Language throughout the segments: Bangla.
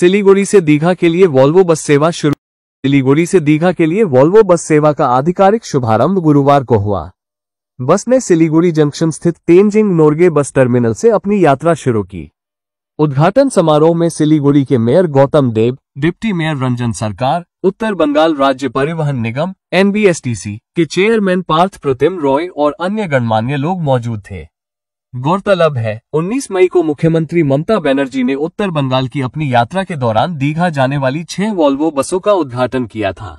सिलीगुड़ी से दीघा के लिए वॉल्वो बस सेवा शुरू। सिलीगुड़ी से दीघा के लिए वॉल्वो बस सेवा का आधिकारिक शुभारंभ गुरुवार को हुआ। बस ने सिलीगुड़ी जंक्शन स्थित तेनजिंग नोर्गे बस टर्मिनल से अपनी यात्रा शुरू की। उद्घाटन समारोह में सिलीगुड़ी के मेयर गौतम देव, डिप्टी मेयर रंजन सरकार, उत्तर बंगाल राज्य परिवहन निगम (NBSTC) के चेयरमैन पार्थ प्रतिम रॉय और अन्य गणमान्य लोग मौजूद थे। गौरतलब है, 19 मई को मुख्यमंत्री ममता बनर्जी ने उत्तर बंगाल की अपनी यात्रा के दौरान दीघा जाने वाली 6 वॉल्वो बसों का उद्घाटन किया था।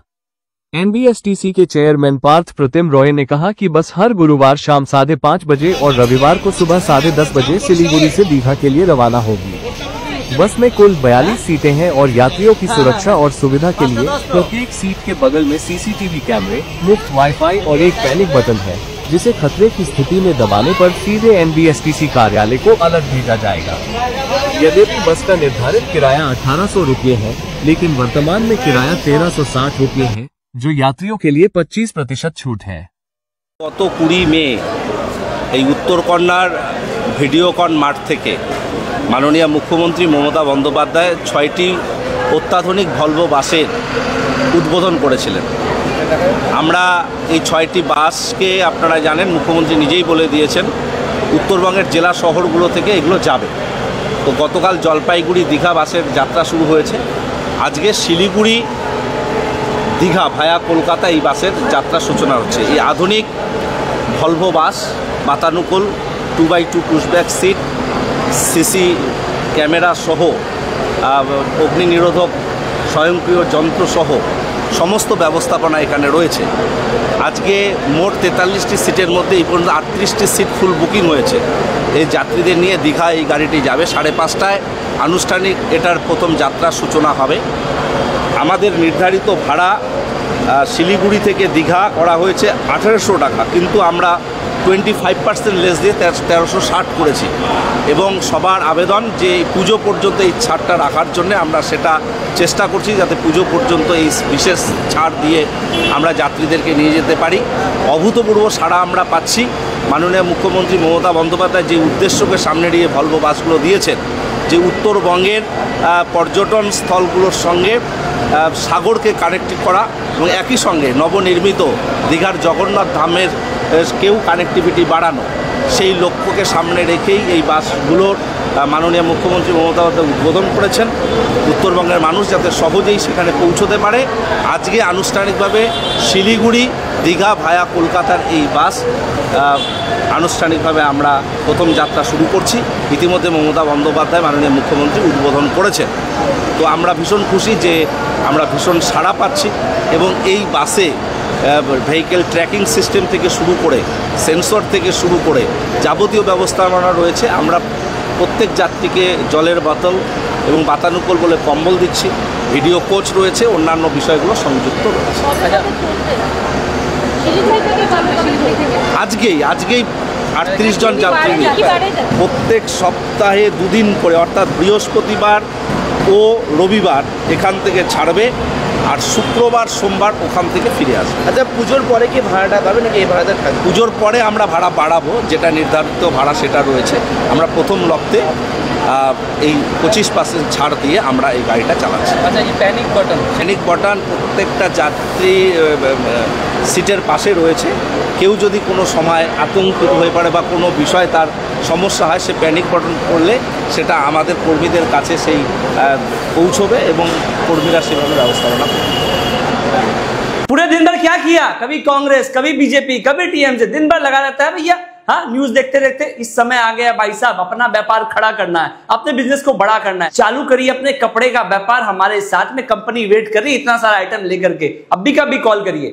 NBSTC के चेयरमैन पार्थ प्रतिम रॉय ने कहा कि बस हर गुरुवार शाम 5:30 बजे और रविवार को सुबह 10:30 बजे सिलीगुड़ी से दीघा के लिए रवाना होगी। बस में कुल 42 सीटें हैं और यात्रियों की सुरक्षा और सुविधा के लिए प्रत्येक सीट के बगल में CCTV कैमरे, मुफ्त वाईफाई और एक पैनिक बटन है, जिसे खतरे की स्थिति में दबाने पर सीधे NBSTC कार्यालय को अलर्ट भेजा जाएगा। यद्यपि बस का निर्धारित किराया 1800 रुपये है, लेकिन वर्तमान में किराया 1360 रुपये है, जो यात्रियों के लिए 25% छूट है। গত 20 মে এই উত্তরকন্যার ভিডিওকন মাঠ থেকে মাননীয় মুখ্যমন্ত্রী মমতা বন্দ্যোপাধ্যায় 6টি অত্যাধুনিক ভলভো বাসের উদ্বোধন করেছিলেন। আমরা এই 6টি বাসকে আপনারা জানেন মুখ্যমন্ত্রী নিজেই বলে দিয়েছেন উত্তরবঙ্গের জেলা শহরগুলো থেকে এগুলো যাবে। তো গতকাল জলপাইগুড়ি দীঘা বাসের যাত্রা শুরু হয়েছে। আজকে শিলিগুড়ি দীঘা ভায়া কলকাতা এই বাসের যাত্রা সূচনা হচ্ছে। এই আধুনিক ভলভো বাস বাতানুকূল 2x2 pushback seat, CC camera সহ অগ্নি নিরোধক স্বয়ংক্রিয় যন্ত্র সহ সমস্ত ব্যবস্থাপনা এখানে রয়েছে। আজকে মোট 43টি সিটের মধ্যে এই পর্যন্ত 38টি সিট ফুল বুকিং হয়েছে। এই যাত্রীদের নিয়ে দীঘা এই গাড়িটি যাবে। 5:30টায় আনুষ্ঠানিক এটার প্রথম যাত্রার সূচনা হবে। আমাদের নির্ধারিত ভাড়া শিলিগুড়ি থেকে দীঘা করা হয়েছে 1800 টাকা, কিন্তু আমরা 25% লেস দিয়ে 1360 করেছি এবং সবার আবেদন যে পুজো পর্যন্ত এই ছাড়টা রাখার জন্য আমরা সেটা চেষ্টা করছি, যাতে পুজো পর্যন্ত এই বিশেষ ছাড় দিয়ে আমরা যাত্রীদেরকে নিয়ে যেতে পারি। অভূতপূর্ব সাড়া আমরা পাচ্ছি। মাননীয় মুখ্যমন্ত্রী মমতা বন্দ্যোপাধ্যায় যে উদ্দেশ্যকে সামনে নিয়ে ভলভো বাসগুলো দিয়েছেন, যে উত্তরবঙ্গের পর্যটন স্থলগুলোর সঙ্গে সাগরকে কানেক্ট করা এবং একই সঙ্গে নবনির্মিত দীঘার জগন্নাথ ধামের কেউ কানেক্টিভিটি বাড়ানো, সেই লক্ষ্যকে সামনে রেখেই এই বাসগুলোর মাননীয় মুখ্যমন্ত্রী মমতা বন্দ্যোপাধ্যায় উদ্বোধন করেছেন। উত্তরবঙ্গের মানুষ যাতে সহজেই সেখানে পৌঁছতে পারে, আজকে আনুষ্ঠানিকভাবে শিলিগুড়ি দীঘা ভায়া কলকাতার এই বাস আনুষ্ঠানিকভাবে আমরা প্রথম যাত্রা শুরু করছি। ইতিমধ্যে মমতা বন্দ্যোপাধ্যায় মাননীয় মুখ্যমন্ত্রী উদ্বোধন করেছেন। তো আমরা ভীষণ খুশি যে আমরা ভীষণ সাড়া পাচ্ছি এবং এই বাসে ভেহিকেল ট্র্যাকিং সিস্টেম থেকে শুরু করে সেন্সর থেকে শুরু করে যাবতীয় ব্যবস্থাপনা রয়েছে। আমরা প্রত্যেক যাত্রীকে জলের বোতল এবং বাতানুকূল বলে কম্বল দিচ্ছি। ভিডিও কোচ রয়েছে, অন্যান্য বিষয়গুলো সংযুক্ত রয়েছে। আজকেই 38 জন যাত্রী প্রত্যেক সপ্তাহে 2 দিন করে, অর্থাৎ বৃহস্পতিবার ও রবিবার এখান থেকে ছাড়বে আর শুক্রবার সোমবার ওখান থেকে ফিরে আসবে। আচ্ছা, পুজোর পরে কি ভাড়াটা পাবে নাকি এই ভাড়াটা থাকবে? পুজোর পরে আমরা ভাড়া বাড়াবো, যেটা নির্ধারিত ভাড়া সেটা রয়েছে। আমরা প্রথম লক্ষ্যে এই 25% ছাড় দিয়ে আমরা এই গাড়িটা চালাচ্ছি। আচ্ছা, এই প্যানিক বাটন প্রত্যেকটা যাত্রী সিটের পাশে রয়েছে। কেউ যদি কোনো সময় আতঙ্কিত হয়ে পড়ে বা কোনো বিষয় তার সমস্যা হয়, সে প্যানিক বাটন করলে সেটা আমাদের কর্মীদের কাছে সেই পৌঁছবে এবং কর্মীরা সেভাবে ব্যবস্থাপনা করবে। पूरे दिन भर क्या किया? कभी कांग्रेस, कभी बीजेपी, कभी टीएमसी, दिन भर लगा रहता है भैया। हाँ, न्यूज देखते देखते इस समय आ गया भाई साहब, अपना व्यापार खड़ा करना है, अपने बिजनेस को बड़ा करना है। चालू करिए अपने कपड़े का व्यापार हमारे साथ में। कंपनी वेट कर रही है इतना सारा आइटम लेकर के। अभी का भी कॉल करिए।